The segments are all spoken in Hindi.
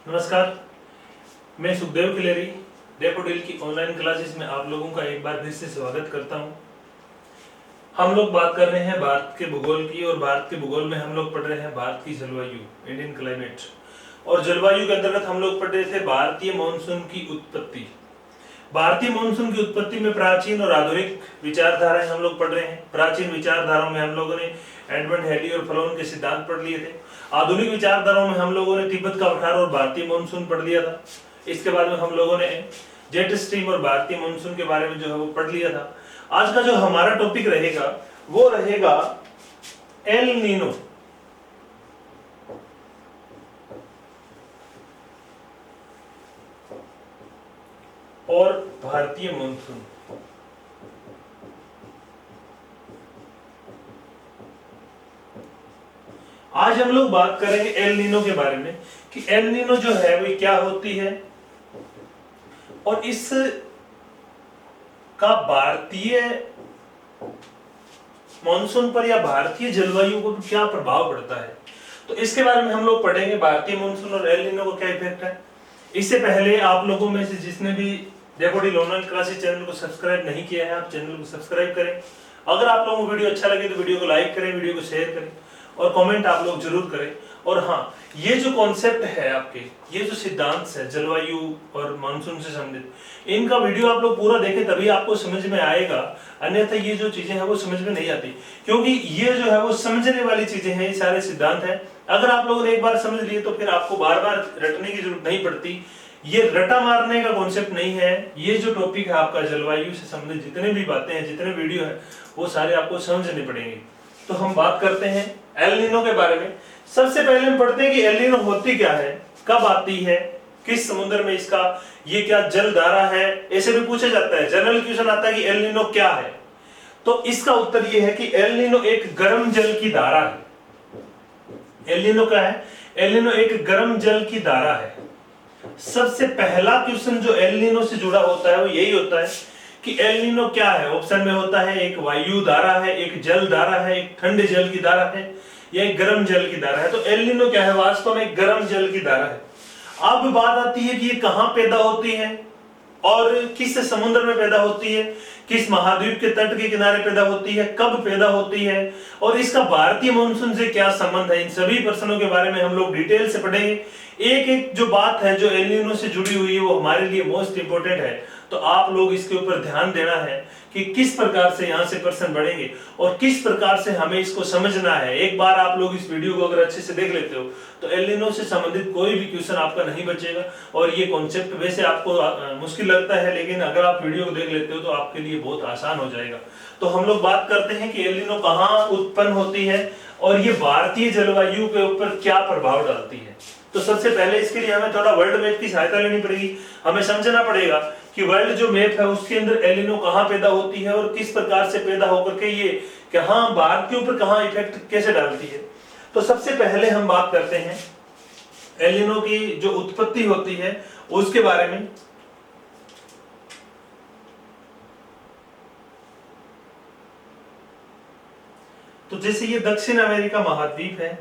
नमस्कार, मैं सुखदेव खिलेरी डेफोडिल की ऑनलाइन क्लासेस में आप लोगों का एक बार फिर से स्वागत करता हूं। हम लोग बात कर रहे हैं भारत के भूगोल की, और भारत के भूगोल में हम लोग पढ़ रहे हैं भारत की जलवायु, इंडियन क्लाइमेट। और जलवायु के अंतर्गत हम लोग पढ़ रहे थे भारतीय मॉनसून की उत्पत्ति। भारतीय मॉनसून की उत्पत्ति में प्राचीन और आधुनिक विचारधाराएं हम लोग पढ़ रहे हैं। प्राचीन विचारधाराओं में हम लोगों ने एडमंड हेली और फ्लोन के सिद्धांत पढ़ लिए थे। आधुनिक विचारधाराओं में हम लोगों ने तिब्बत का पठार और भारतीय मॉनसून पढ़ लिया था। इसके बाद में हम लोगों ने जेट स्ट्रीम और भारतीय मॉनसून के बारे में जो है वो पढ़ लिया था। आज का जो हमारा टॉपिक रहेगा वो रहेगा एल नीनो। और भारतीय मॉनसून। आज हम लोग बात करेंगे एल नीनो के बारे में कि एल नीनो जो है वो क्या होती है और इस का भारतीय मॉनसून पर या भारतीय जलवायु को क्या प्रभाव पड़ता है। तो इसके बारे में हम लोग पढ़ेंगे, भारतीय मॉनसून और एल नीनो का क्या इफेक्ट है। इससे पहले आप लोगों में से जिसने भी डेफोडिल ऑनलाइन क्लासेस चैनल को सब्सक्राइब नहीं किया है, आप चैनल को सब्सक्राइब करें। अगर आप लोगों को वीडियो अच्छा लगे तो वीडियो को लाइक करें, वीडियो को शेयर करें और कमेंट आप लोग जरूर करें। और हाँ, ये जो कॉन्सेप्ट है आपके, ये जो सिद्धांत है जलवायु और मानसून से संबंधित, इनका वीडियो आप लोग पूरा देखें तभी आपको समझ में आएगा, अन्यथा ये जो चीजें हैं वो समझ में नहीं आती, क्योंकि ये जो है वो समझने वाली चीजें हैं, ये सारे सिद्धांत हैं। अगर आप लोगों ने एक बार समझ लिए तो फिर आपको बार बार रटने की जरूरत नहीं पड़ती। ये रटा मारने का कॉन्सेप्ट नहीं है। ये जो टॉपिक है आपका जलवायु से संबंधित जितने भी बातें हैं, जितने वीडियो है, वो सारे आपको समझने पड़ेंगे। तो हम बात करते हैं एल नीनो के बारे में। सबसे पहले हम पढ़ते हैं कि एल नीनो होती क्या है, कब आती है, किस समुद्र में इसका, ये क्या जल धारा है, ऐसे भी पूछा जाता है। जनरल क्वेश्चन आता है कि एल नीनो क्या है। तो इसका उत्तर ये है कि एल नीनो एक गर्म जल की धारा है। एल नीनो क्या है? एल नीनो एक गर्म जल की धारा है। सबसे पहला क्वेश्चन जो एल नीनो से जुड़ा होता है वो यही होता है कि एल नीनो क्या है। ऑप्शन में होता है एक वायु धारा है, एक जल धारा है, एक ठंडे जल की धारा है, या एक गर्म जल की धारा है। तो एल नीनो क्या है? वास्तव में एक गर्म जल की धारा है। अब बात आती है कि ये कहां पैदा होती है और किस समुद्र में पैदा होती है, किस महाद्वीप के तट के किनारे पैदा होती है, कब पैदा होती है, और इसका भारतीय मॉनसून से क्या संबंध है। इन सभी प्रश्नों के बारे में हम लोग डिटेल से पढ़ेंगे। एक एक जो बात है जो एल नीनो से जुड़ी हुई है वो हमारे लिए मोस्ट इंपोर्टेंट है। तो आप लोग इसके ऊपर ध्यान देना है कि किस प्रकार से यहाँ से प्रश्न बढ़ेंगे और किस प्रकार से हमें इसको समझना है। एक बार आप लोग इस वीडियो को अगर अच्छे से देख लेते हो तो एल नीनो से संबंधित कोई भी क्वेश्चन आपका नहीं बचेगा। और ये कॉन्सेप्ट वैसे आपको मुश्किल लगता है, लेकिन अगर आप वीडियो को देख लेते हो तो आपके लिए बहुत आसान हो जाएगा। तो हम लोग बात करते हैं कि एल नीनो कहाँ उत्पन्न होती है और ये भारतीय जलवायु के ऊपर क्या प्रभाव डालती है। तो सबसे पहले इसके लिए हमें थोड़ा वर्ल्ड मैप की सहायता लेनी पड़ेगी। हमें समझना पड़ेगा कि वर्ल्ड जो मैप है उसके अंदर एल नीनो कहां पैदा होती है और किस प्रकार से पैदा होकर के ये कहां भारत के ऊपर कहां इफेक्ट कैसे डालती है। तो सबसे पहले हम बात करते हैं एल नीनो की जो उत्पत्ति होती है उसके बारे में। तो जैसे ये दक्षिण अमेरिका महाद्वीप है,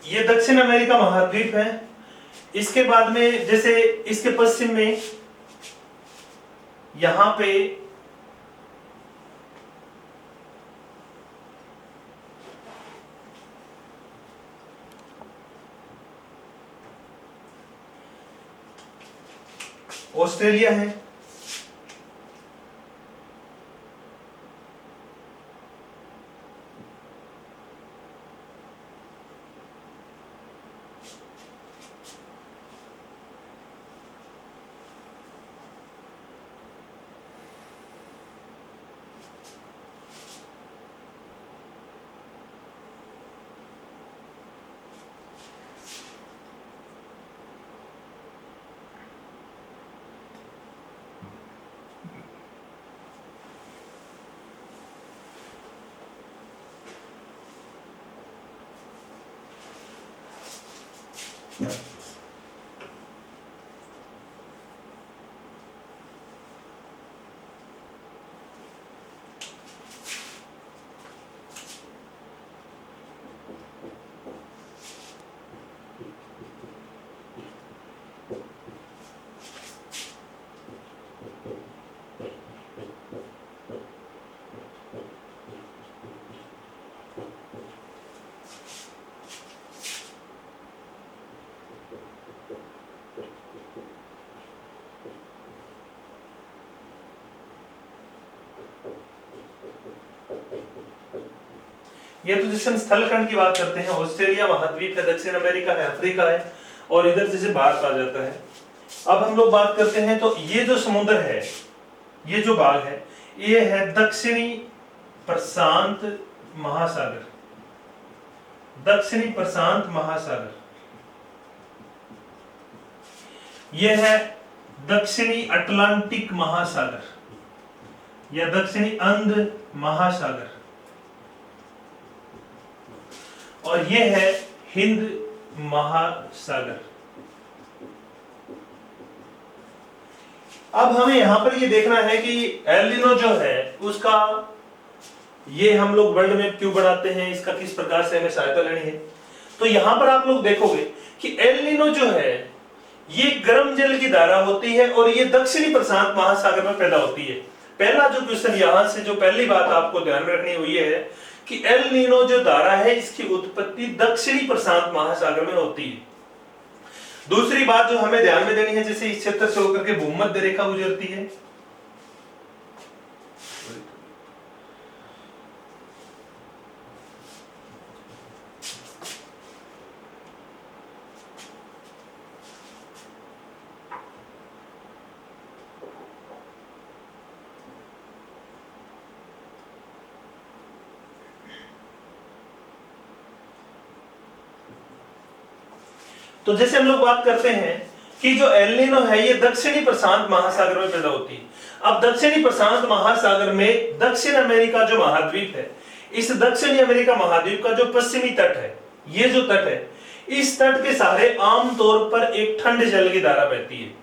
ये दक्षिण अमेरिका महाद्वीप है। इसके बाद में जैसे इसके पश्चिम में यहां पे ऑस्ट्रेलिया है, ये तो जैसे हम स्थलखंड की बात करते हैं, ऑस्ट्रेलिया महाद्वीप है, दक्षिण अमेरिका है, अफ्रीका है, और इधर जैसे भारत आ जाता है। अब हम लोग बात करते हैं तो ये जो समुद्र है, ये जो भाग है, ये है दक्षिणी प्रशांत महासागर, दक्षिणी प्रशांत महासागर। यह है दक्षिणी अटलांटिक महासागर या दक्षिणी अंध महासागर, और यह है हिंद महासागर। अब हमें यहां पर ये देखना है कि एल नीनो जो है उसका, ये हम लोग वर्ल्ड मैप क्यों बनाते हैं, इसका किस प्रकार से हमें सहायता लेनी है। तो यहां पर आप लोग देखोगे कि एल नीनो जो है ये गर्म जल की धारा होती है और ये दक्षिणी प्रशांत महासागर में पैदा होती है। पहला जो क्वेश्चन यहां से जो पहली बात आपको ध्यान में रखनी है वो ये है कि एल नीनो जो धारा है इसकी उत्पत्ति दक्षिणी प्रशांत महासागर में होती है। दूसरी बात जो हमें ध्यान में देनी है, जैसे इस क्षेत्र से होकर के भूमध्य रेखा गुजरती है, तो जैसे हम लोग बात करते हैं कि जो एल नीनो है ये दक्षिणी प्रशांत महासागर में पैदा होती है। अब दक्षिणी प्रशांत महासागर में दक्षिण अमेरिका जो महाद्वीप है, इस दक्षिणी अमेरिका महाद्वीप का जो पश्चिमी तट है, ये जो तट है, इस तट के सहारे आमतौर पर एक ठंडे जल की धारा बहती है।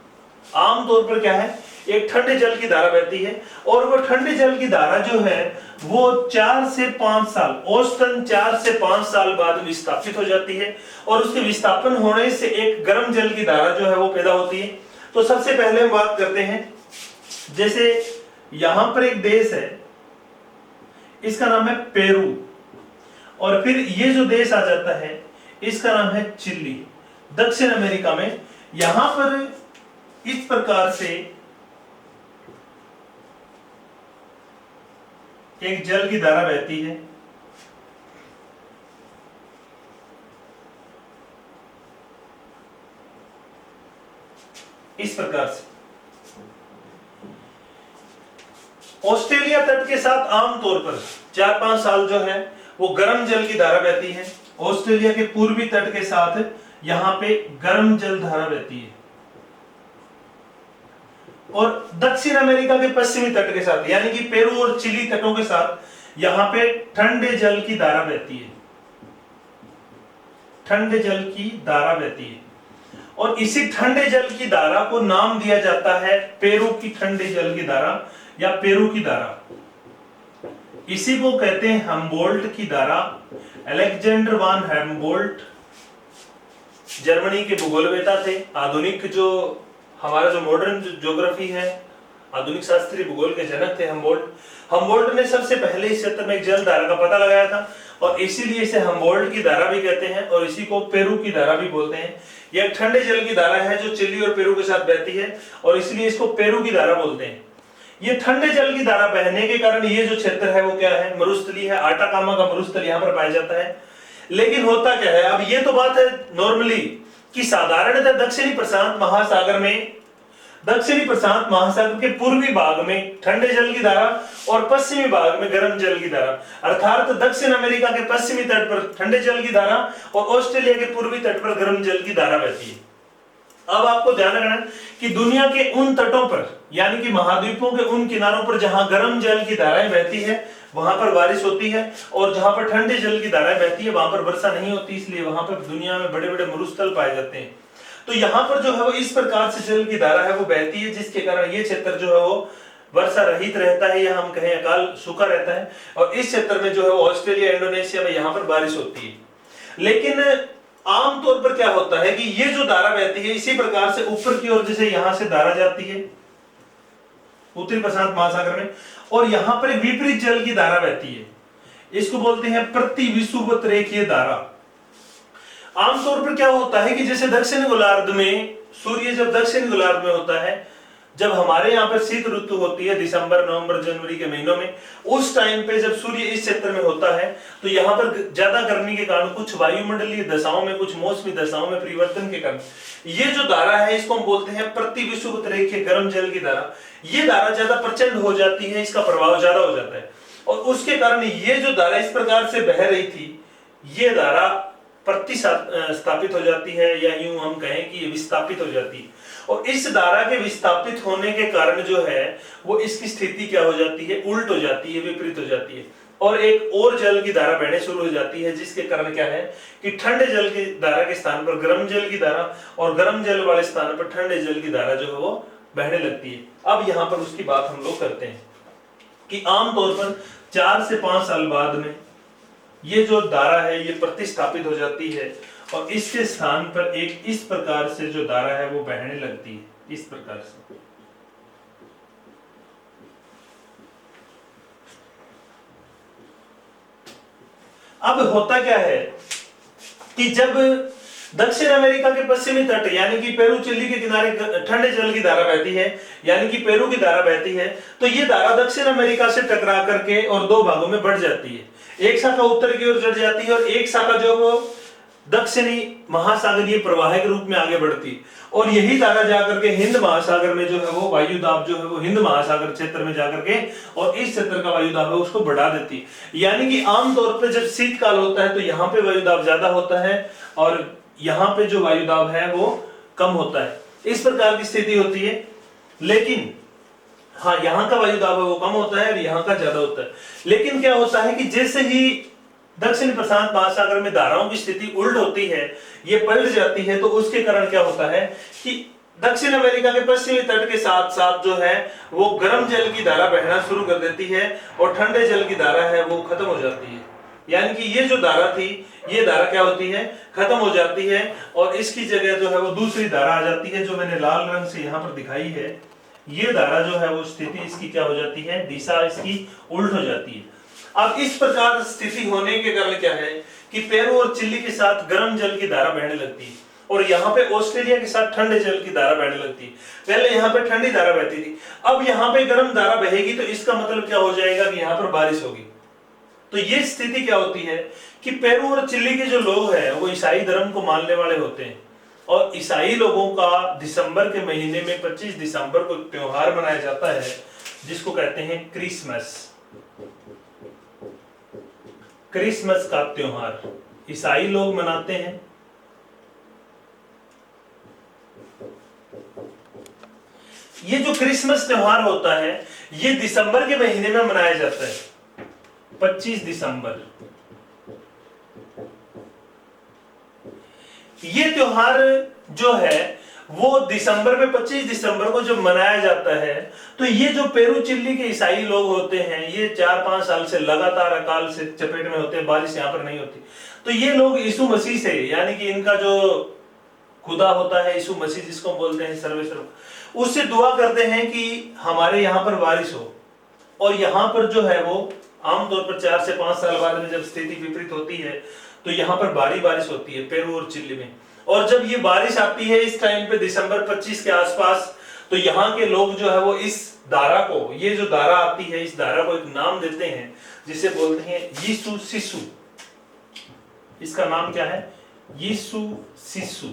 आमतौर पर क्या है, एक ठंडे जल की धारा बहती है, और वो ठंडे जल की धारा जो है वो 4 से 5 साल, औसतन 4 से 5 साल बाद विस्थापित हो जाती है, और उसके विस्थापन होने से एक गर्म जल की धारा जो है वो पैदा होती है। तो सबसे पहले हम बात करते हैं, जैसे यहां पर एक देश है, इसका नाम है पेरू, और फिर ये जो देश आ जाता है इसका नाम है चिली, दक्षिण अमेरिका में। यहां पर इस प्रकार से एक जल की धारा बहती है, इस प्रकार से। ऑस्ट्रेलिया तट के साथ आमतौर पर 4-5 साल जो है वो गर्म जल की धारा बहती है। ऑस्ट्रेलिया के पूर्वी तट के साथ यहां पे गर्म जल धारा बहती है, और दक्षिण अमेरिका के पश्चिमी तट के साथ यानी कि पेरू और चिली तटों के साथ यहां पे ठंडे जल की धारा बहती है, ठंडे जल की धारा बहती है, और इसी ठंडे जल की धारा को नाम दिया जाता है पेरू की ठंडे जल की धारा या पेरू की धारा। इसी को कहते हैं हम्बोल्ट की धारा। अलेक्जेंडर वान हम्बोल्ट जर्मनी के भूगोलवेता थे। आधुनिक जो हमारा जो मॉडर्न ज्योग्राफी है, आधुनिक शास्त्रीय भूगोल के जनक थे हम्बोल्ट ने सबसे पहले इस क्षेत्र में एक जल धारा का पता लगाया था, और इसीलिए इसे हम्बोल्ट की धारा भी कहते हैं, और इसी को पेरू की धारा भी बोलते हैं। यह एक ठंडे जल की धारा है जो चिली और पेरू के साथ बहती है, और इसलिए इसको पेरू की धारा बोलते हैं। ये ठंडे जल की धारा बहने के कारण ये जो क्षेत्र है वो क्या है, मरुस्थलीय है। आटाकामा का मरुस्थल यहाँ पर पाया जाता है। लेकिन होता क्या है, अब ये तो बात है नॉर्मली कि साधारणतः दक्षिणी प्रशांत महासागर में, दक्षिणी प्रशांत महासागर के पूर्वी भाग में ठंडे जल की धारा और पश्चिमी भाग में गर्म जल की धारा, अर्थात दक्षिण अमेरिका के पश्चिमी तट पर ठंडे जल की धारा और ऑस्ट्रेलिया के पूर्वी तट पर गर्म जल की धारा बहती है। अब आपको ध्यान रखना कि दुनिया के उन तटों पर यानी कि महाद्वीपों के उन किनारों पर जहां गर्म जल की धाराएं बहती है वहां पर बारिश होती है, और जहां पर ठंडे जल की धाराएं बहती है वहां पर वर्षा नहीं होती, इसलिए वहां पर दुनिया में बड़े बड़े मरुस्थल पाए जाते हैं। तो यहाँ पर जो है वो इस प्रकार से जल की धारा है वो बहती है, जिसके कारण ये क्षेत्र जो है वो वर्षा रहित रहता है, या हम कहें अकाल सूखा रहता है, और इस क्षेत्र में जो है वो ऑस्ट्रेलिया इंडोनेशिया में यहाँ पर बारिश होती है। लेकिन आमतौर पर क्या होता है कि ये जो धारा बहती है इसी प्रकार से ऊपर की ओर, जैसे यहां से धारा जाती है उत्तरी प्रशांत महासागर में, और यहां पर एक विपरीत जल की धारा बहती है, इसको बोलते हैं प्रति विषुवत रेखीय धारा। आमतौर पर क्या होता है कि जैसे दक्षिण गोलार्ध में सूर्य जब दक्षिण गोलार्ध में होता है, जब हमारे यहाँ पर शीत ऋतु होती है दिसंबर, नवंबर, जनवरी के महीनों में, उस टाइम पे जब सूर्य इस क्षेत्र में होता है तो यहाँ पर ज्यादा गर्मी के कारण कुछ वायुमंडलीय दशाओं में, कुछ मौसमी दशाओं में परिवर्तन के कारण ये जो धारा है इसको हम बोलते हैं प्रति विषुवत रेखीय गर्म जल की धारा। ये धारा ज्यादा प्रचंड हो जाती है, इसका प्रभाव ज्यादा हो जाता है और उसके कारण ये जो धारा इस प्रकार से बह रही थी, ये धारा प्रतिस्थापित हो जाती है, या यूं हम कहें कि विस्थापित हो जाती है। और इस धारा के विस्थापित होने के कारण जो है वो इसकी स्थिति क्या हो जाती है, उल्ट हो जाती है, विपरीत हो जाती है और एक और जल की धारा बहने शुरू हो जाती है, जिसके कारण क्या है कि ठंडे जल की धारा के स्थान पर गर्म जल की धारा और गर्म जल वाले स्थान पर ठंडे जल की धारा जो है वो बहने लगती है। अब यहाँ पर उसकी बात हम लोग करते हैं कि आमतौर पर 4 से 5 साल बाद में ये जो धारा है ये प्रतिस्थापित हो जाती है और इसके स्थान पर एक इस प्रकार से जो धारा है वो बहने लगती है, इस प्रकार से। अब होता क्या है कि जब दक्षिण अमेरिका के पश्चिमी तट यानी कि पेरू चिली के किनारे ठंडे जल की धारा बहती है, यानी कि पेरू की धारा बहती है, तो ये धारा दक्षिण अमेरिका से टकरा करके और 2 भागों में बढ़ जाती है। एक शाखा उत्तर की ओर चढ़ जाती है और एक शाखा जो वो दक्षिणी महासागरीय प्रवाह के रूप में आगे बढ़ती है और यही धारा जाकर के हिंद महासागर में जो है वो वायु दाब जो है वो हिंद महासागर क्षेत्र में जाकर के और इस क्षेत्र का वायु दाब है उसको बढ़ा देती है। यानी कि आमतौर पर जब शीतकाल होता है तो यहाँ पे वायु दाब ज्यादा होता है और यहाँ पे जो वायु दाब है वो कम होता है, इस प्रकार की स्थिति होती है। लेकिन हाँ, यहाँ का वायु दाब है वो कम होता है और यहाँ का ज्यादा होता है। लेकिन क्या होता है कि जैसे ही दक्षिण प्रशांत महासागर में धाराओं की स्थिति उल्ट होती है, ये पलट जाती है, तो उसके कारण क्या होता है कि दक्षिण अमेरिका के पश्चिमी तट के साथ साथ जो है वो गर्म जल की धारा बहना शुरू कर देती है और ठंडे जल की धारा है वो खत्म हो जाती है। यानी कि ये जो धारा थी, ये धारा क्या होती है, खत्म हो जाती है और इसकी जगह जो है वो दूसरी धारा आ जाती है जो मैंने लाल रंग से यहाँ पर दिखाई है। ये धारा जो है वो स्थिति इसकी क्या हो जाती है, दिशा इसकी उल्ट हो जाती है। अब इस प्रकार स्थिति होने के कारण क्या है कि पेरू और चिली के साथ गर्म जल की धारा बहने लगती है और यहाँ पे ऑस्ट्रेलिया के साथ ठंडे जल की धारा बहने लगती है। पहले यहाँ पे ठंडी धारा बहती थी, अब यहाँ पे गर्म धारा बहेगी तो इसका मतलब क्या हो जाएगा कि यहाँ पर बारिश होगी। तो ये स्थिति क्या होती है कि पेरू और चिली के जो लोग हैं वो ईसाई धर्म को मानने वाले होते हैं और ईसाई लोगों का दिसंबर के महीने में 25 दिसंबर को त्योहार मनाया जाता है जिसको कहते हैं क्रिसमस। क्रिसमस का त्योहार ईसाई लोग मनाते हैं। ये जो क्रिसमस त्योहार होता है ये दिसंबर के महीने में मनाया जाता है, 25 दिसंबर। ये त्योहार जो है वो दिसंबर में 25 दिसंबर को जब मनाया जाता है तो ये जो पेरू चिली के ईसाई लोग होते हैं ये 4-5 साल से लगातार अकाल से चपेट में होते हैं, बारिश यहाँ पर नहीं होती। तो ये लोग यीशु मसीह से, यानी कि इनका जो खुदा होता है यीशु मसीह जिसको बोलते हैं सर्वेश्वर, उससे दुआ करते हैं कि हमारे यहाँ पर बारिश हो। और यहाँ पर जो है वो आमतौर पर 4 से 5 साल बाद में जब स्थिति विपरीत होती है तो यहाँ पर भारी बारिश होती है पेरू और चिली में। और जब ये बारिश आती है इस टाइम पे दिसंबर 25 के आसपास, तो यहाँ के लोग जो है वो इस धारा को, ये जो धारा आती है इस धारा को एक नाम देते हैं जिसे बोलते हैं यीशु शिशु। इसका नाम क्या है, यीशु शिशु,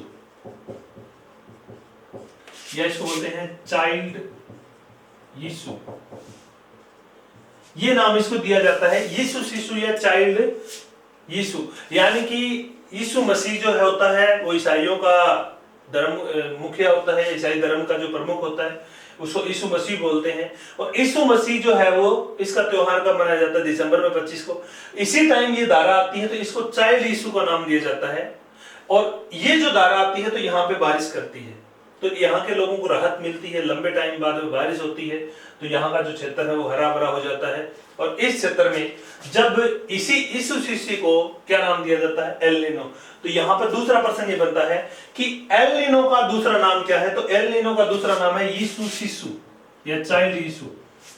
या इसको बोलते हैं चाइल्ड यीशु। ये नाम इसको दिया जाता है यीशु शिशु या चाइल्ड यीशु। यानी कि यीशु मसीह जो है होता है वो ईसाइयों का धर्म मुखिया होता है, ईसाई धर्म का जो प्रमुख होता है उसको यीशु मसीह बोलते हैं। और यीशु मसीह जो है वो इसका त्योहार कब मनाया जाता है, दिसंबर में 25 को। इसी टाइम ये धारा आती है तो इसको चाइल्ड यीशु का नाम दिया जाता है। और ये जो धारा आती है तो यहाँ पे बारिश करती है, तो यहाँ के लोगों को राहत मिलती है, लंबे टाइम बाद में बारिश होती है तो यहाँ का जो क्षेत्र है वो हरा भरा हो जाता है। और इस क्षेत्र में जब इसी यीशु शिशु को क्या नाम दिया जाता है, एल नीनो। तो यहाँ पर दूसरा प्रश्न ये बनता है कि एल नीनो का दूसरा नाम क्या है, तो एल नीनो का दूसरा नाम है यीशु शिशु या चाइल्ड यीशु।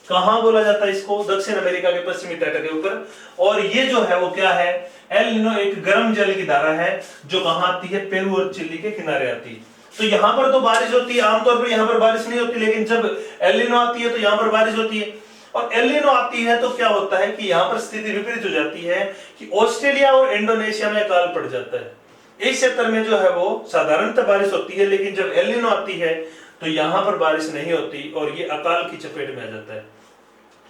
कहाँ बोला जाता है इसको, दक्षिण अमेरिका के पश्चिमी तट के ऊपर। और ये जो है वो क्या है, एल नीनो एक गर्म जल की धारा है जो कहाँ आती है, पेरू और चिली के किनारे आती है। तो यहाँ पर तो बारिश होती है, आमतौर पर यहाँ पर बारिश नहीं होती, लेकिन जब एल नीनो आती है तो यहाँ पर बारिश होती है। और एल नीनो आती है तो क्या होता है कि यहाँ पर स्थिति विपरीत हो जाती है कि ऑस्ट्रेलिया और इंडोनेशिया में अकाल पड़ जाता है। इस क्षेत्र में जो है वो साधारणतः बारिश होती है, लेकिन जब एल नीनो आती है तो यहाँ पर बारिश नहीं होती और ये अकाल की चपेट में आ जाता है।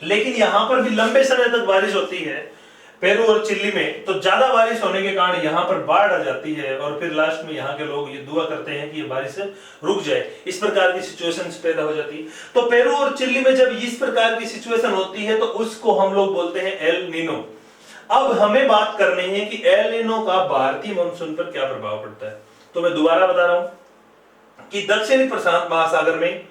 लेकिन यहाँ पर भी लंबे समय तक बारिश होती है पेरू और चिली में, तो ज्यादा बारिश होने के कारण यहाँ पर बाढ़ आ जाती है और फिर लास्ट में यहाँ के लोग ये दुआ करते हैं कि ये बारिश रुक जाए। इस प्रकार की सिचुएशन पैदा हो जाती है। तो पेरू और चिली में जब इस प्रकार की सिचुएशन होती है तो उसको हम लोग बोलते हैं एल नीनो। अब हमें बात करनी है कि एल नीनो का भारतीय मानसून पर क्या प्रभाव पड़ता है। तो मैं दोबारा बता रहा हूं कि दक्षिणी प्रशांत महासागर में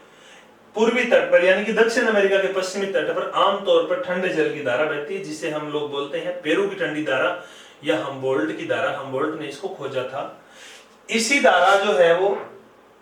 पूर्वी तट पर यानी कि दक्षिण अमेरिका के पश्चिमी तट पर आमतौर पर ठंडे जल की धारा बहती है, जिसे हम लोग बोलते हैं पेरू की ठंडी धारा या हम्बोल्ट की धारा। हम्बोल्ट ने इसको खोजा था। इसी धारा जो है वो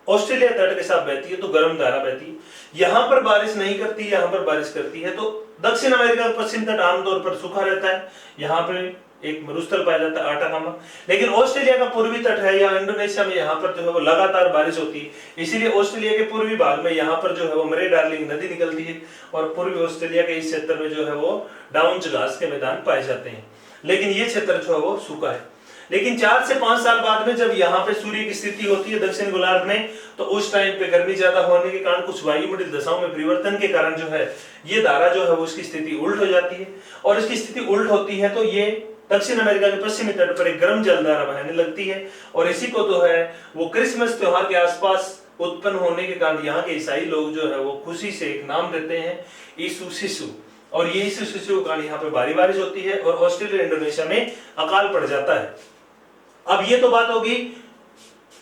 ऑस्ट्रेलिया तट के साथ बहती है, तो गर्म धारा बहती है। यहां पर बारिश नहीं करती, यहां पर बारिश करती है। तो दक्षिण अमेरिका का पश्चिम तट आमतौर पर सूखा रहता है, यहाँ पे एक मरुस्थल पाया जाता है आटाकामा। लेकिन ऑस्ट्रेलिया का पूर्वी तट है या इंडोनेशिया में यहाँ पर जो है वो लगातार बारिश होती है। इसीलिए ऑस्ट्रेलिया के पूर्वी भाग में यहाँ पर जो है वो मरे डार्लिंग नदी निकलती है और पूर्वी ऑस्ट्रेलिया के इस क्षेत्र में जो है वो डाउन्स घास के मैदान पाए जाते हैं। लेकिन ये क्षेत्र जो है वो सूखा है। लेकिन 4 से 5 साल बाद में जब यहाँ पे सूर्य की स्थिति होती है दक्षिण गोलार्ध में, तो उस टाइम पे गर्मी ज्यादा होने के कारण कुछ वायुमंडलीय दशाओं में परिवर्तन के कारण जो है ये धारा जो है वो उसकी स्थिति उल्ट हो जाती है। और इसकी स्थिति उल्ट होती है तो ये दक्षिण अमेरिका के पश्चिमी तट पर एक गर्म जलधारा बहने लगती है। और इसी को तो है वो क्रिसमस त्योहार के आसपास उत्पन्न होने के कारण यहाँ के ईसाई लोग जो है वो खुशी से एक नाम देते हैं यीशु शिशु। और ये यीशु शिशु के कारण यहाँ पे भारी बारिश होती है और ऑस्ट्रेलिया इंडोनेशिया में अकाल पड़ जाता है। अब ये तो बात होगी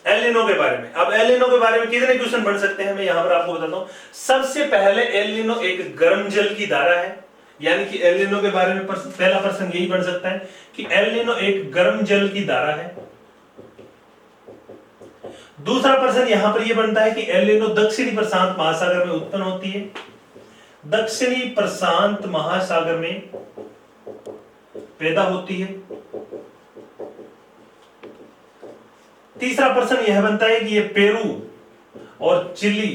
एल नीनो के बारे में। अब एल नीनो के बारे में कितने क्वेश्चन बन सकते हैं मैं यहाँ पर आपको बताता हूँ। सबसे पहले एल नीनो एक गर्म जल की धारा है, यानी कि एल नीनो के बारे में पहला प्रश्न यही बन सकता है कि एल नीनो एक गर्म जल की धारा है। दूसरा प्रश्न यहां पर यह बनता है कि एल नीनो दक्षिणी प्रशांत महासागर में उत्पन्न होती है। दक्षिणी प्रशांत महासागर में पैदा होती है। तीसरा प्रश्न यह बनता है कि यह पेरू और चिली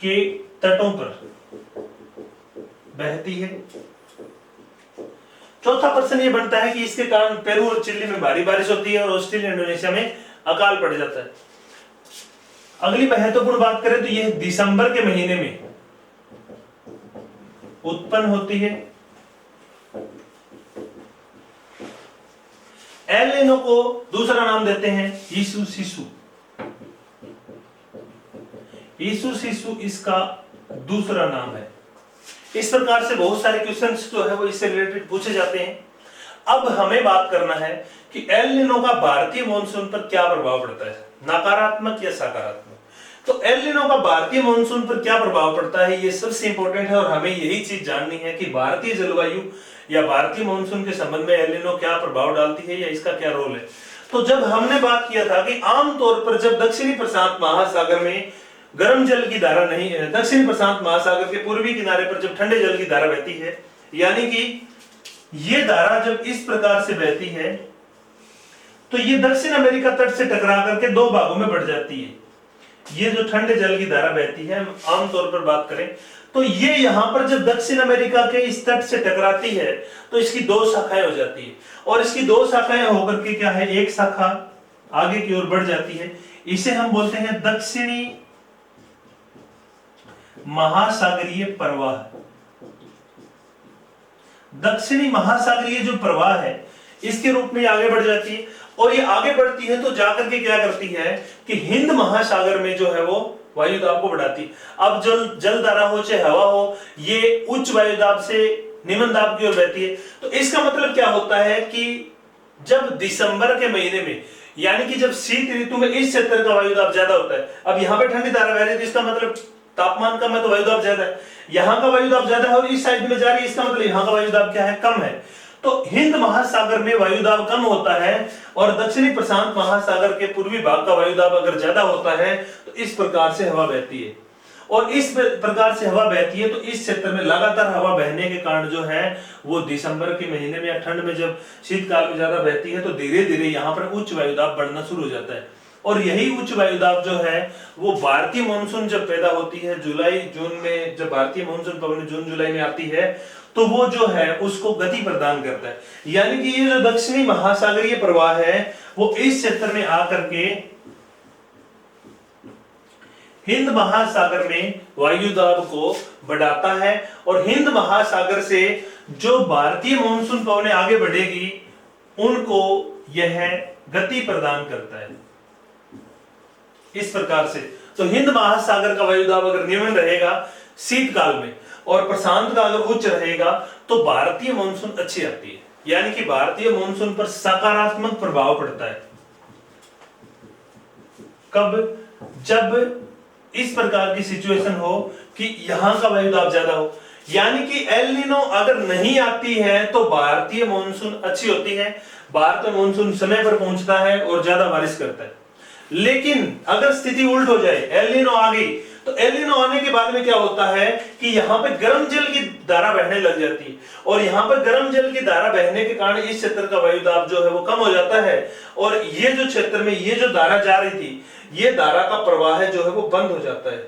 के तटों पर बहती है। चौथा प्रश्न यह बनता है कि इसके कारण पेरू और चिली में भारी बारिश होती है और ऑस्ट्रेलिया इंडोनेशिया में अकाल पड़ जाता है। अगली महत्वपूर्ण बात करें तो यह दिसंबर के महीने में उत्पन्न होती है। एल नीनो को दूसरा नाम देते हैं यीशु शिशु। यीशु शिशु इसका दूसरा नाम है। इस प्रकार से बहुत सारे क्वेश्चंस जो है वो इससे रिलेटेड पूछे जाते हैं। अब हमें बात करना है कि एल नीनो का भारतीय मॉनसून पर क्या प्रभाव पड़ता है, नकारात्मक या सकारात्मक। तो एल नीनो का भारतीय मॉनसून पर क्या प्रभाव पड़ता है ये सबसे इंपॉर्टेंट है और हमें यही चीज जाननी है कि भारतीय जलवायु या भारतीय मॉनसून के संबंध में एल नीनो क्या प्रभाव डालती है या इसका क्या रोल है। तो जब हमने बात किया था कि आमतौर पर जब दक्षिणी प्रशांत महासागर में गर्म जल की धारा नहीं है, दक्षिणी प्रशांत महासागर के पूर्वी किनारे पर जब ठंडे जल की धारा बहती है, यानी कि ये धारा जब इस प्रकार से बहती है तो ये दक्षिण अमेरिका तट से टकरा करके दो भागों में बढ़ जाती है। ये जो ठंडे जल की धारा बहती है, आमतौर पर बात करें तो ये यहां पर जब दक्षिण अमेरिका के इस तट से टकराती है तो इसकी दो शाखाएं हो जाती है और इसकी दो शाखाएं होकर के क्या है, एक शाखा आगे की ओर बढ़ जाती है। इसे हम बोलते हैं दक्षिणी महासागरीय प्रवाह। दक्षिणी महासागरीय जो प्रवाह है इसके रूप में आगे बढ़ जाती है और ये आगे बढ़ती है तो जाकर के क्या करती है कि हिंद महासागर में जो है वो वायु दाब को बढ़ाती है। अब जल धारा हो चाहे हवा हो, ये उच्च वायु दाब से निम्न दाब की ओर बहती है। तो इसका मतलब क्या होता है कि जब दिसंबर के महीने में, यानी कि जब शीत ऋतु में इस क्षेत्र का वायु दाब ज्यादा होता है, अब यहाँ पे ठंडी धारा बह रही है तो इसका मतलब तापमान कम है तो वायु दाब ज्यादा है। यहाँ का वायु दाब ज्यादा है और इस साइड में जा रही है, इसका मतलब यहाँ का वायु दाब क्या है, कम है। तो हिंद महासागर में वायु दाब कम होता है और दक्षिणी प्रशांत महासागर के पूर्वी भाग का वायु दाब अगर ज्यादा होता है तो इस प्रकार से हवा बहती है। और इस प्रकार से हवा बहती है तो इस क्षेत्र में लगातार हवा बहने के कारण जो है वो दिसंबर के महीने में या ठंड में जब शीतकाल में ज्यादा बहती है तो धीरे धीरे यहाँ पर उच्च वायु दाब बढ़ना शुरू हो जाता है। और यही उच्च वायुदाब जो है वो भारतीय मानसून जब पैदा होती है जुलाई जून में, जब भारतीय मानसून पवन जून जुलाई में आती है तो वो जो है उसको गति प्रदान करता है। यानी कि ये जो दक्षिणी महासागरीय प्रवाह है वो इस क्षेत्र में आकर के हिंद महासागर में वायुदाब को बढ़ाता है और हिंद महासागर से जो भारतीय मानसून पवनें आगे बढ़ेगी उनको यह गति प्रदान करता है इस प्रकार से। तो हिंद महासागर का वायुदाब अगर निम्न रहेगा शीतकाल में और प्रशांत का अगर उच्च रहेगा तो भारतीय मानसून अच्छी आती है, यानी कि भारतीय मानसून पर सकारात्मक प्रभाव पड़ता है। कब? जब इस प्रकार की सिचुएशन हो कि यहां का वायुदाब ज्यादा हो, यानी कि एल नीनो अगर नहीं आती है तो भारतीय मानसून अच्छी होती है, भारतीय मानसून समय पर पहुंचता है और ज्यादा बारिश करता है। लेकिन अगर स्थिति उल्ट हो जाए, एल नीनो आ गई, तो एल नीनो आने के बाद में क्या होता है कि यहाँ पे गर्म जल की धारा बहने लग जाती है और यहाँ पर गर्म जल की धारा बहने के कारण इस क्षेत्र का वायुदाब जो है वो कम हो जाता है और ये जो क्षेत्र में ये जो धारा जा रही थी, ये धारा का प्रवाह जो है वो बंद हो जाता है,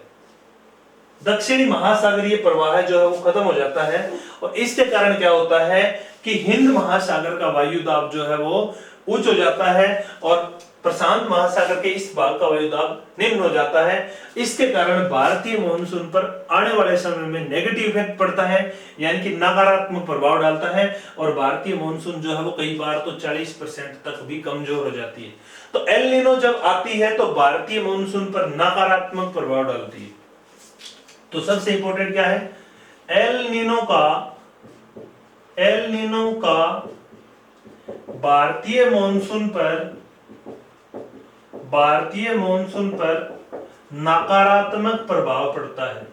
दक्षिणी महासागरीय प्रवाह जो है वो खत्म हो जाता है और इसके कारण क्या होता है कि हिंद महासागर का वायुदाब जो है वो उच्च हो जाता है और प्रशांत महासागर के इस भाग का वायुदाब निम्न हो जाता है। इसके कारण भारतीय मानसून पर आने वाले समय में नेगेटिव इफेक्ट पड़ता है, यानी कि नकारात्मक प्रभाव डालता है और भारतीय मानसून जो है वो कई बार तो 40% तक भी कमजोर हो जाती है। तो एल नीनो जब आती है तो भारतीय मानसून पर नकारात्मक प्रभाव डालती है। तो सबसे इंपॉर्टेंट क्या है, एल नीनो का भारतीय मानसून पर नकारात्मक प्रभाव पड़ता है।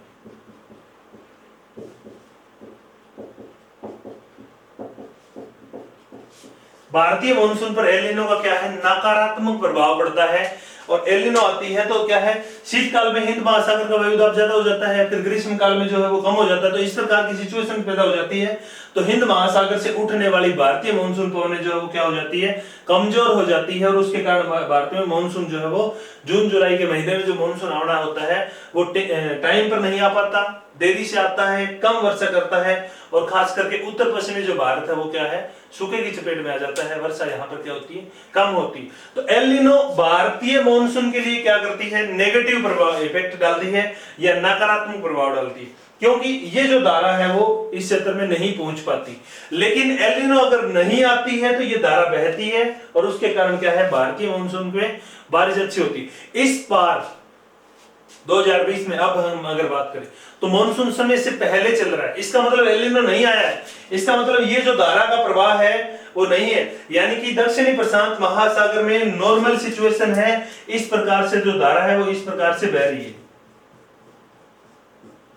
भारतीय मानसून पर एल नीनो का क्या है, नकारात्मक प्रभाव पड़ता है और एल नीनो आती है तो क्या है, शीतकाल में हिंद महासागर का वायुदाब ज्यादा हो जाता है, फिर ग्रीष्म काल में जो है वो कम हो जाता है। तो इस प्रकार की सिचुएशन पैदा हो जाती है। तो हिंद महासागर से उठने वाली भारतीय मानसून पवनें जो है वो क्या हो जाती है, कमजोर हो जाती है और उसके कारण भारतीय मानसून जो है वो जून जुलाई के महीने में जो मानसून आना होता है वो टाइम पर नहीं आ पाता, देरी से आता है, कम वर्षा करता है और खास करके उत्तर पश्चिमी जो भारत है वो क्या है, सूखे की चपेट में आ जाता है, वर्षा यहाँ पर क्या होती है, कम होती है। तो एल नीनो भारतीय मानसून के लिए क्या करती है, नेगेटिव प्रभाव इफेक्ट डालती है या नकारात्मक प्रभाव डालती है, क्योंकि ये जो धारा है वो इस क्षेत्र में नहीं पहुंच पाती। लेकिन एल नीनो अगर नहीं आती है तो ये धारा बहती है और उसके कारण क्या है, भारतीय मानसून में बारिश अच्छी होती है। इस बार 2020 में अब हम अगर बात करें तो मानसून समय से पहले चल रहा है, इसका मतलब एल नीनो नहीं आया है, इसका मतलब ये जो धारा का प्रवाह है वो नहीं है, यानी कि दक्षिणी प्रशांत महासागर में नॉर्मल सिचुएशन है, इस प्रकार से जो धारा है वो इस प्रकार से बह रही है,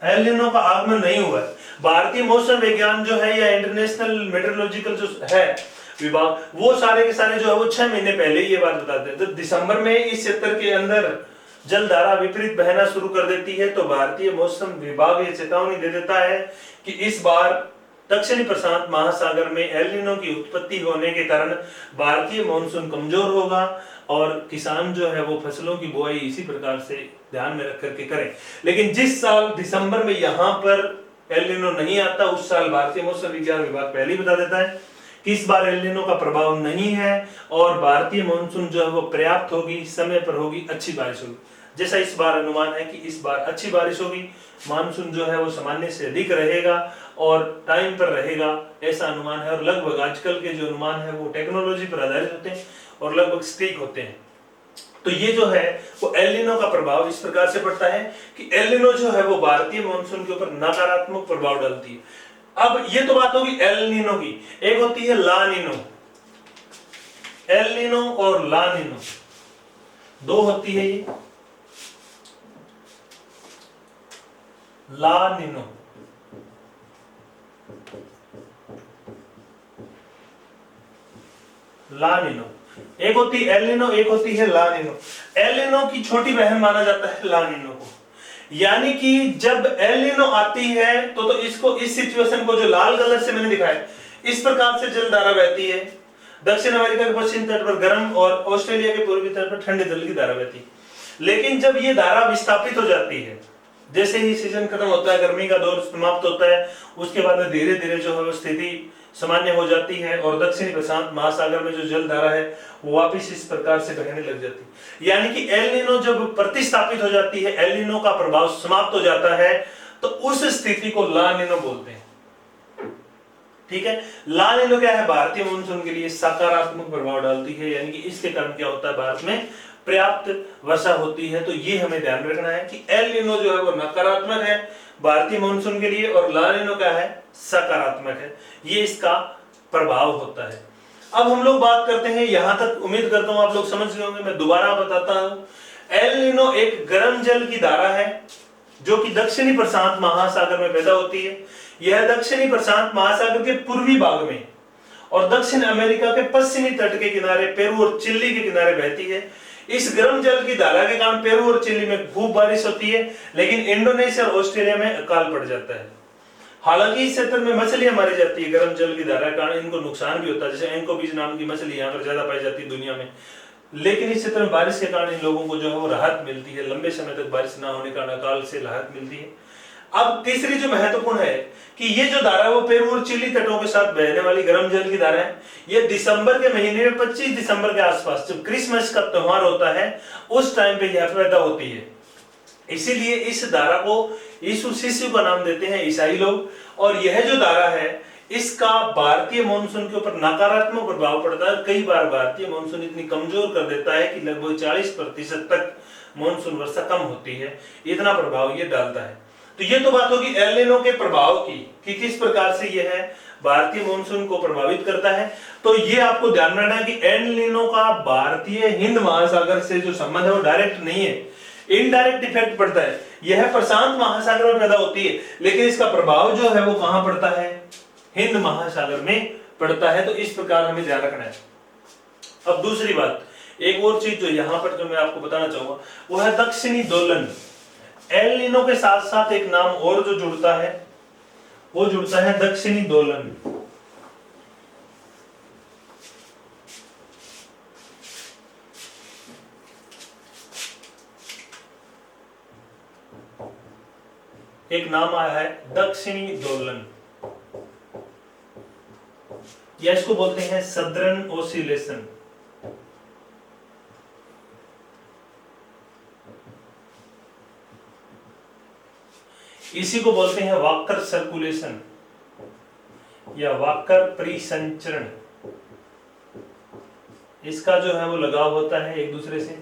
एल नीनो का आगमन नहीं हुआ है। भारतीय मौसम विज्ञान जो है या इंटरनेशनल मेट्रोलॉजिकल जो है विभाग, वो सारे के सारे जो है वो 6 महीने पहले ये बात बताते हैं। तो दिसंबर में इस क्षेत्र के अंदर जल धारा विपरीत बहना शुरू कर देती है तो भारतीय मौसम विभाग ये चेतावनी दे देता है कि इस बार दक्षिणी प्रशांत महासागर में एल नीनो की उत्पत्ति होने के कारण भारतीय मानसून कमजोर होगा और किसान जो है वो फसलों की बुआई इसी प्रकार से ध्यान में रख करके करें। लेकिन जिस साल दिसंबर में यहाँ पर एल नीनो नहीं आता, उस साल भारतीय मौसम विज्ञान विभाग पहले ही बता देता है कि इस बार एल नीनो का प्रभाव नहीं है और भारतीय मानसून जो है वो पर्याप्त होगी, समय पर होगी, अच्छी बारिश होगी। जैसा इस बार अनुमान है कि इस बार अच्छी बारिश होगी, मानसून जो है वो सामान्य से अधिक रहेगा और टाइम पर रहेगा, ऐसा अनुमान है। और लगभग आजकल के जो अनुमान है वो टेक्नोलॉजी पर आधारित होते हैं और लगभग सटीक होते हैं। तो ये जो है वो एल नीनो का प्रभाव इस प्रकार से पड़ता है कि एल नीनो जो है वो भारतीय मानसून के ऊपर नकारात्मक प्रभाव डालती है। अब ये तो बात होगी एल नीनो की, एक होती है ला नीनो। एल नीनो और ला नीनो दो होती है ये, ला नीनो। ला नीनो एक होती है एल नीनो, एक होती है ला नीनो। एल नीनो की छोटी बहन माना जाता है ला नीनो को, यानी कि जब एल नीनो आती है तो इसको इस सिचुएशन को जो लाल कलर से मैंने दिखाया इस प्रकार से जल धारा बहती है, दक्षिण अमेरिका के पश्चिमी तट पर गर्म और ऑस्ट्रेलिया के पूर्वी तट पर ठंडे जल की धारा बहती। लेकिन जब ये धारा विस्थापित हो जाती है, जैसे ही सीजन खत्म होता है, गर्मी का दौर समाप्त होता है, उसके बाद में धीरे धीरे जो है वो स्थिति सामान्य हो जाती है और दक्षिणी प्रशांत महासागर में जो जल धारा है वो वापिस इस प्रकार से बहने लग जाती है। यानी कि एल नीनो जब प्रतिस्थापित हो जाती है, एल नीनो का प्रभाव समाप्त हो जाता है, तो उस स्थिति को ला नीनो बोलते हैं। ठीक है, ला नीनो क्या है? भारतीय मानसून के लिए सकारात्मक प्रभाव डालती है, यानी कि इसके कारण क्या होता है, भारत में पर्याप्त वर्षा होती है। तो ये हमें ध्यान रखना है कि एल नीनो जो है वो नकारात्मक है भारतीय मानसून के लिए और ला नीनो क्या है? सकारात्मक है। ये इसका प्रभाव होता है। अब हम लोग बात करते हैं, यहां तक उम्मीद करता हूं आप लोग समझ गए होंगे, मैं दोबारा बताता हूं। एल नीनो एक गर्म जल की धारा है जो कि दक्षिणी प्रशांत महासागर में पैदा होती है। यह दक्षिणी प्रशांत महासागर के पूर्वी भाग में और दक्षिण अमेरिका के पश्चिमी तट के किनारे पेरू और चिली के किनारे बहती है। इस गर्म जल की धारा के कारण पेरू और चिली में खूब बारिश होती है, लेकिन इंडोनेशिया और ऑस्ट्रेलिया में अकाल पड़ जाता है। हालांकि इस क्षेत्र में मछलियां मारी जाती है गर्म जल की धारा के कारण, इनको नुकसान भी होता है। जैसे एंकोबीज नाम की मछली यहाँ पर ज्यादा पाई जाती है दुनिया में, लेकिन इस क्षेत्र में बारिश के कारण इन लोगों को जो है वो राहत मिलती है। लंबे समय तक बारिश ना होने के कारण अकाल से राहत मिलती है। अब तीसरी जो महत्वपूर्ण है कि ये जो धारा है वो पेरू और चिली तटों के साथ बहने वाली गर्म जल की धारा है। ये दिसंबर के महीने में 25 दिसंबर के आसपास जब क्रिसमस का त्योहार होता है उस टाइम पे यह पैदा होती है। इसीलिए इस धारा को यीशु शिशु का नाम देते हैं ईसाई लोग। और यह जो धारा है इसका भारतीय मानसून के ऊपर नकारात्मक प्रभाव पड़ता है। कई बार भारतीय मानसून इतनी कमजोर कर देता है कि लगभग 40% तक मानसून वर्षा कम होती है, इतना प्रभाव ये डालता है। तो ये तो बात होगी एल नीनो के प्रभाव की कि किस प्रकार से यह भारतीय मानसून को प्रभावित करता है। तो ये आपको ध्यान रखना है कि एल नीनो का भारतीय हिंद महासागर से जो संबंध है वो डायरेक्ट नहीं है, इनडायरेक्ट इफेक्ट पड़ता है। यह प्रशांत महासागर में पैदा होती है, लेकिन इसका प्रभाव जो है वो कहां पड़ता है? हिंद महासागर में पड़ता है। तो इस प्रकार हमें ध्यान रखना है। अब दूसरी बात, एक और चीज जो यहां पर जो मैं आपको बताना चाहूंगा वो है दक्षिणी दोलन। एल नीनो के साथ साथ एक नाम और जो जुड़ता है वो जुड़ता है दक्षिणी दोलन। एक नाम आया है दक्षिणी दोलन, या इसको बोलते हैं सदर्न ओसिलेशन। इसी को बोलते हैं वाकर सर्कुलेशन या वाकर परिसंचरण। इसका जो है वो लगाव होता है एक दूसरे से।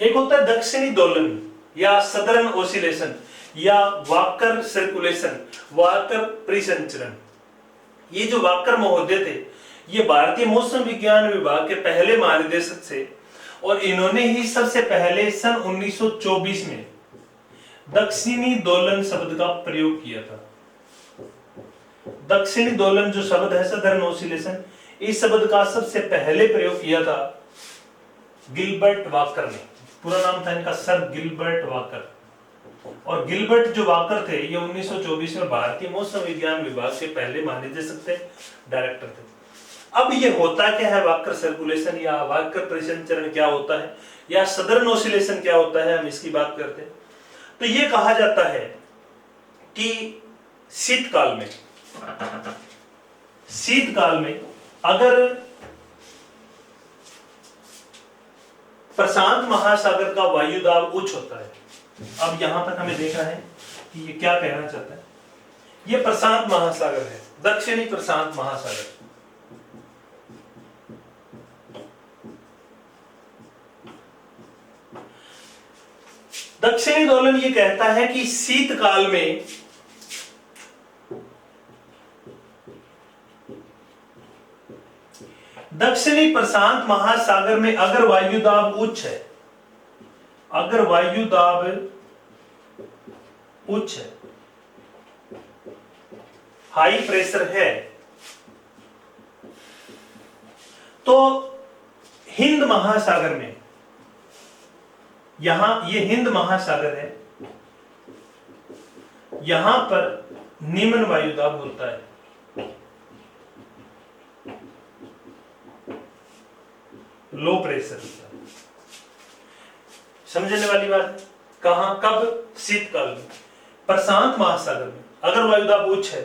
एक होता है दक्षिणी दोलन या सदर्न ओसिलेशन या वाकर सर्कुलेशन, वाकर परिसंचरण। ये जो वाकर महोदय थे ये भारतीय मौसम विज्ञान विभाग के पहले महानिदेशक थे और इन्होंने ही सबसे पहले सन 1924 में दक्षिणी दोलन शब्द का प्रयोग किया था। दक्षिणी दोलन जो शब्द है सदर्न ओसिलेशन, इस शब्द का सबसे पहले प्रयोग किया था गिलबर्ट वाकर ने। पूरा नाम था इनका सर गिलबर्ट वाकर। और गिलबर्ट जो वाकर थे ये 1924 में भारतीय मौसम विज्ञान विभाग के पहले महानिदेशक थे, डायरेक्टर थे। अब ये होता क्या है वाकर सर्कुलेशन या वाकर परिसंचरण क्या होता है या सदर्न ओसिलेशन क्या होता है, हम इसकी बात करते हैं। तो ये कहा जाता है कि शीतकाल में अगर प्रशांत महासागर का वायुदाब उच्च होता है, अब यहां तक हमें देखना है कि ये क्या कहना चाहता है। ये प्रशांत महासागर है, दक्षिणी प्रशांत महासागर। दक्षिणी दोलन ये कहता है कि शीतकाल में दक्षिणी प्रशांत महासागर में अगर वायुदाब उच्च है, अगर वायुदाब उच्च है, हाई प्रेशर है, तो हिंद महासागर में, यहां ये हिंद महासागर है, यहां पर निम्न वायुदाब होता है। लो प्रेशर होता है। समझने वाली बात है। कहां, कब? शीतकाल में। प्रशांत महासागर में अगर वायुदाब उच्च है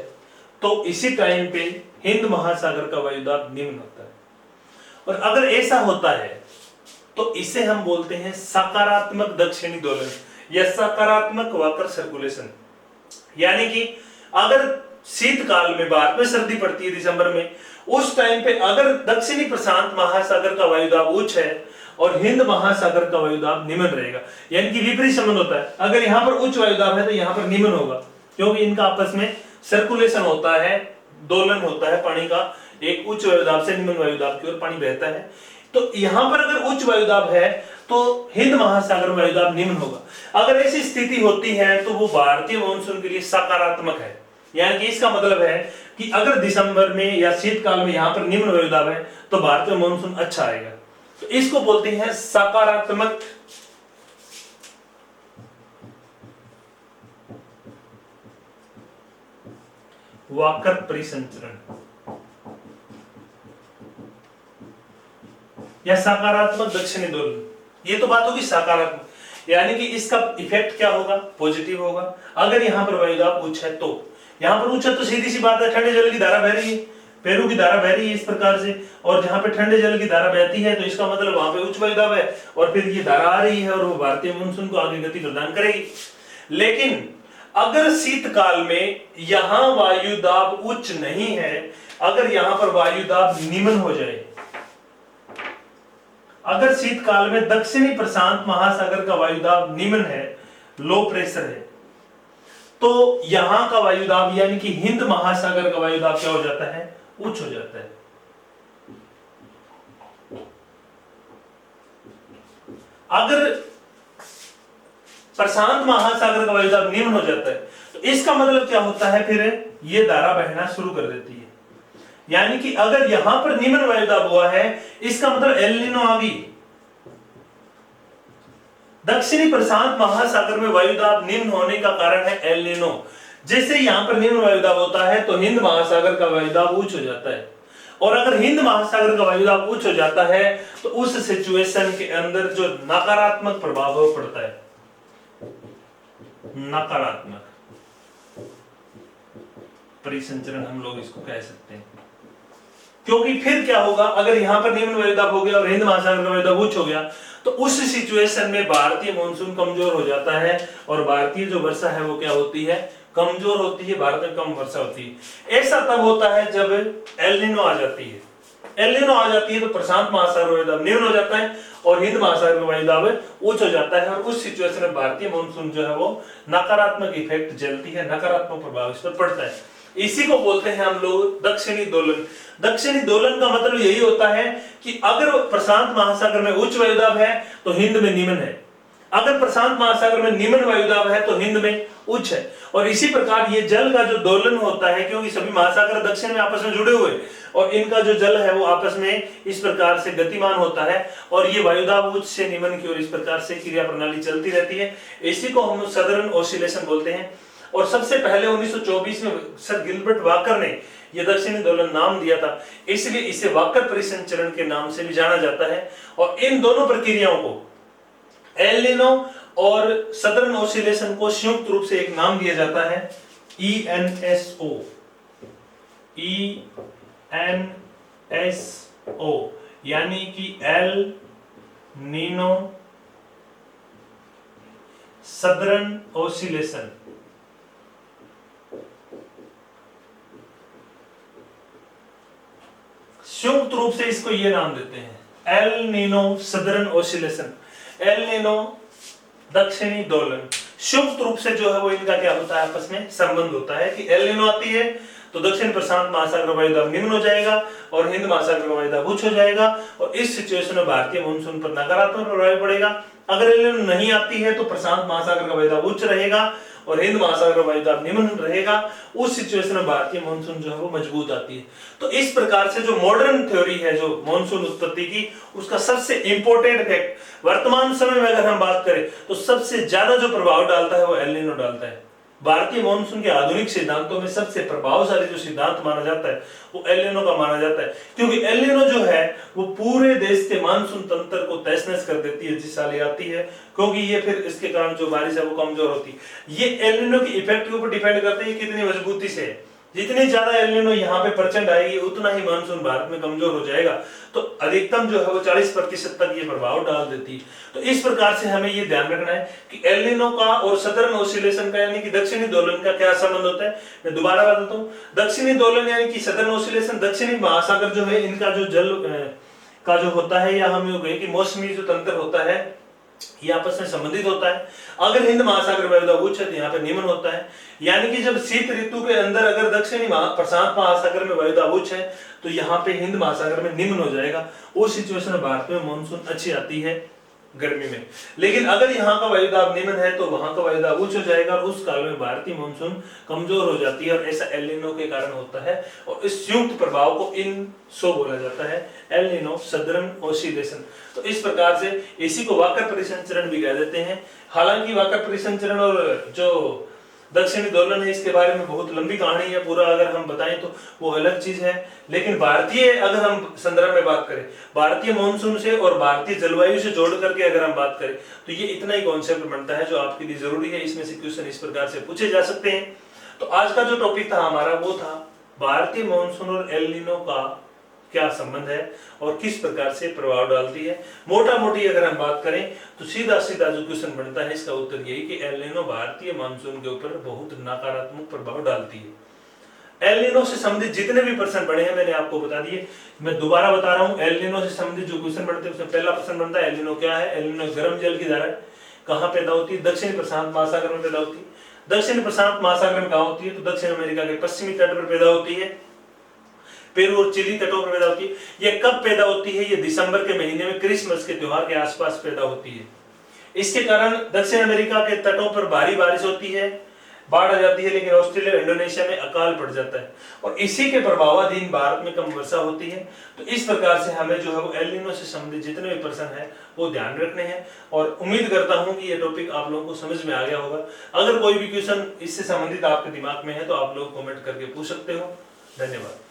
तो इसी टाइम पे हिंद महासागर का वायुदाब निम्न होता है। और अगर ऐसा होता है तो इसे हम बोलते हैं सकारात्मक दक्षिणी दोलन या सकारात्मक वाकर सर्कुलेशन। यानी कि अगर शीतकाल में भारत में सर्दी पड़ती है दिसंबर में, उस टाइम पे अगर दक्षिणी प्रशांत महासागर का वायुदाब उच्च है और हिंद महासागर का वायुदाब निम्न रहेगा, यानी कि विपरीत संबंध होता है। अगर यहाँ पर उच्च वायुदाब है तो यहाँ पर निम्न होगा, क्योंकि इनका आपस में सर्कुलेशन होता है, दोलन होता है पानी का, एक उच्च वायुदाब से निम्न वायुदाब की ओर पानी बहता है। तो यहां पर अगर उच्च वायुदाब है तो हिंद महासागर में वायुदाब निम्न होगा। अगर ऐसी स्थिति होती है तो वो भारतीय मानसून के लिए सकारात्मक है। यानी कि इसका मतलब है कि अगर दिसंबर में या शीतकाल में यहां पर निम्न वायुदाब है तो भारतीय मानसून अच्छा आएगा। तो इसको बोलते हैं सकारात्मक वाकर परिसंचरण या सकारात्मक दक्षिणी दोलन। ये तो बात होगी सकारात्मक, यानी कि इसका इफेक्ट क्या होगा? पॉजिटिव होगा। अगर यहां पर वायुदाब उच्च है तो यहां पर उच्च है तो सीधी सी बात है, ठंडे जल की धारा बह रही है, पेरू की धारा बह रही है इस प्रकार से, और जहां पे ठंडे जल की धारा बहती है तो इसका मतलब वहां पे उच्च वायुदाब है और फिर ये धारा आ रही है और वो भारतीय मानसून को आगे गति प्रदान करेगी। लेकिन अगर शीतकाल में यहां वायुदाब उच्च नहीं है, अगर यहां पर वायुदाब निम्न हो जाए, अगर शीतकाल में दक्षिणी प्रशांत महासागर का वायुदाब निम्न है, लो प्रेशर है, तो यहां का वायुदाब यानी कि हिंद महासागर का वायुदाब क्या हो जाता है? उच्च हो जाता है। अगर प्रशांत महासागर का वायुदाब निम्न हो जाता है तो इसका मतलब क्या होता है? फिर ये धारा बहना शुरू कर देती है। यानी कि अगर यहां पर निम्न वायुदाब हुआ है, इसका मतलब एल नीनो आ गई। दक्षिणी प्रशांत महासागर में वायुदाब निम्न होने का कारण है एल नीनो। जैसे यहां पर निम्न वायुदाब होता है तो हिंद महासागर का वायुदाब उच्च हो जाता है, और अगर हिंद महासागर का वायुदाब उच्च हो जाता है तो उस सिचुएशन के अंदर जो नकारात्मक प्रभाव हो पड़ता है, नकारात्मक परिसंचरण हम लोग इसको कह सकते हैं। क्योंकि फिर क्या होगा, अगर यहां पर निम्न वायुदाब हो गया और हिंद महासागर का वायुदाब उच्च हो गया तो उस सिचुएशन में भारतीय मानसून कमजोर हो जाता है और भारतीय जो वर्षा है वो क्या होती है? कमजोर होती है, भारत में कम वर्षा होती है। ऐसा तब होता है जब एल नीनो आ जाती है। एल नीनो आ जाती है तो प्रशांत महासागर वायुदाब निम्न हो जाता है और हिंद महासागर का वायुदाब उच्च हो जाता है, और उस सिचुएशन में भारतीय मानसून जो है वो नकारात्मक इफेक्ट झेलती है, नकारात्मक प्रभाव इस पर पड़ता है। इसी को बोलते हैं हम लोग दक्षिणी दोलन। दक्षिणी दोलन का मतलब यही होता है कि अगर प्रशांत महासागर में उच्च वायुदाब है तो हिंद में निम्न है, अगर प्रशांत महासागर में निम्न वायुदाब है तो हिंद में उच्च है। और इसी प्रकार ये जल का जो दोलन होता है, क्योंकि सभी महासागर दक्षिण में आपस में जुड़े हुए और इनका जो जल है वो आपस में इस प्रकार से गतिमान होता है और ये वायुदाब उच्च से निम्न की ओर इस प्रकार से क्रिया प्रणाली चलती रहती है। इसी को हम सदर्न ऑसिलेशन बोलते हैं। और सबसे पहले 1924 में सर गिलबर्ट वाकर ने यह दक्षिणी दोलन नाम दिया था, इसलिए इसे वाकर परिसंचरण के नाम से भी जाना जाता है। और इन दोनों प्रक्रियाओं को, एल नीनो और सदर्न ऑसिलेशन को संयुक्त रूप से एक नाम दिया जाता है ENSO। ENSO यानी कि एल नीनो सदर्न ऑसिलेशन। संयुक्त रूप से इसको ये नाम देते हैं El Nino southern oscillation, El Nino दक्षिणी दोलन। संयुक्त रूप से जो है वो इनका क्या होता है? आपस में संबंध होता है कि एल नीनो आती है तो दक्षिण प्रशांत महासागर का वायुदाब निम्न हो जाएगा और हिंद महासागर का वायुदाब उच्च हो जाएगा, और इस सिचुएशन में भारतीय मानसून पर नकारात्मक प्रभाव पड़ेगा। अगर एल नीनो नहीं आती है तो प्रशांत महासागर का वायुदाब उच्च रहेगा और हिंद महासागर का वायुदाब निम्न रहेगा। उस सिचुएशन में भारतीय मानसून जो है वो मजबूत आती है। तो इस प्रकार से जो मॉडर्न थ्योरी है जो मानसून उत्पत्ति की, उसका सबसे इंपॉर्टेंट फैक्ट वर्तमान समय में अगर हम बात करें तो सबसे ज्यादा जो प्रभाव डालता है वो एल नीनो डालता है। भारतीय मॉनसून के आधुनिक सिद्धांतों में सबसे प्रभावशाली जो सिद्धांत माना जाता है वो एल नीनो का माना जाता है, क्योंकि एल नीनो जो है वो पूरे देश के मानसून तंत्र को तहस-नहस कर देती है जिस साल ये आती है, क्योंकि ये फिर इसके कारण जो बारिश है वो कमजोर होती है। ये एल नीनो की इफेक्ट के ऊपर डिपेंड करता है कितनी मजबूती से है। जितनी ज्यादा एल नीनो यहाँ पे परसेंट आएगी उतना ही मानसून भारत में कमजोर हो जाएगा, तो अधिकतम जो है वो 40% तक ये प्रभाव डाल देती है। तो इस प्रकार से हमें ये ध्यान रखना है कि एल नीनो का और सदर्न ऑसिलेशन का यानी कि दक्षिणी दोलन का क्या संबंध होता है। मैं दोबारा बताता हूँ, दक्षिणी दोलन यानी कि सदर्न ऑसिलेशन, दक्षिणी महासागर जो है इनका जो जल का जो होता है, या हम कहें कि मौसमी जो तंत्र होता है ये आपस में संबंधित होता है। अगर हिंद महासागर वायुदा उच्च है तो यहाँ पे निम्न होता है, यानी कि जब शीत ऋतु के अंदर अगर दक्षिणी प्रशांत महासागर में वायुदा उच्च है तो यहाँ पे हिंद महासागर में निम्न हो जाएगा। उस सिचुएशन में भारत में मानसून अच्छी आती है गर्मी में। लेकिन अगर यहाँ का वायुदाब निम्न है तो वहां का वायुदाब उच्च हो जाएगा और उस काल में भारतीय मानसून कमजोर हो जाती है, और ऐसा एल नीनो के कारण होता है। और इस संयुक्त प्रभाव को इन सो बोला जाता है, एल नीनो सदर्न ऑसिलेशन। तो इस प्रकार से इसी को वाकर परिसंचरण भी कह देते हैं। हालांकि वाकर परिसंचरण और जो दक्षिणी दोलन है इसके बारे में बहुत लंबी कहानी है, पूरा अगर हम बताएं तो वो अलग चीज है। लेकिन भारतीय अगर हम संदर्भ में बात करें, भारतीय मॉनसून से और भारतीय जलवायु से जोड़ करके अगर हम बात करें तो ये इतना ही कॉन्सेप्ट बनता है जो आपके लिए जरूरी है। इसमें से क्वेश्चन इस प्रकार से पूछे जा सकते हैं। तो आज का जो टॉपिक था हमारा वो था भारतीय मॉनसून और एल नीनो का क्या संबंध है और किस प्रकार से प्रभाव डालती है। मोटा मोटी अगर हम बात करें तो सीधा सीधा जो क्वेश्चन बनता है इसका उत्तर यही कि एल नीनो भारतीय मानसून के ऊपर बहुत नकारात्मक प्रभाव डालती है। एल नीनो से संबंधित जितने भी प्रश्न पढ़े हैं मैंने आपको बता दिए। मैं दोबारा बता रहा हूँ, एल नीनो से संबंधित जो क्वेश्चन बनते हैं उसमें पहला प्रश्न बनता है एल नीनो क्या है। एल नीनो गर्म जल की धारा कहाँ पैदा होती है? दक्षिणी प्रशांत महासागर में पैदा होती है। दक्षिणी प्रशांत महासागर में कहाँ होती है? तो दक्षिण अमेरिका के पश्चिमी तट पर पैदा होती है, पेरू और चिली तटों पर पैदा होती है। ये कब पैदा होती है? ये दिसंबर के महीने में क्रिसमस के त्योहार के आसपास पैदा होती है। इसके कारण दक्षिण अमेरिका के तटों पर भारी बारिश होती है, बाढ़ आ जाती है, लेकिन ऑस्ट्रेलिया इंडोनेशिया में अकाल पड़ जाता है और इसी के प्रभावाधीन भारत में कम वर्षा होती है। तो इस प्रकार से हमें जो है वो एल नीनो से संबंधित जितने भी प्रश्न है वो ध्यान रखने हैं और उम्मीद करता हूं कि ये टॉपिक आप लोगों को समझ में आ गया होगा। अगर कोई भी क्वेश्चन इससे संबंधित आपके दिमाग में है तो आप लोग कमेंट करके पूछ सकते हो। धन्यवाद।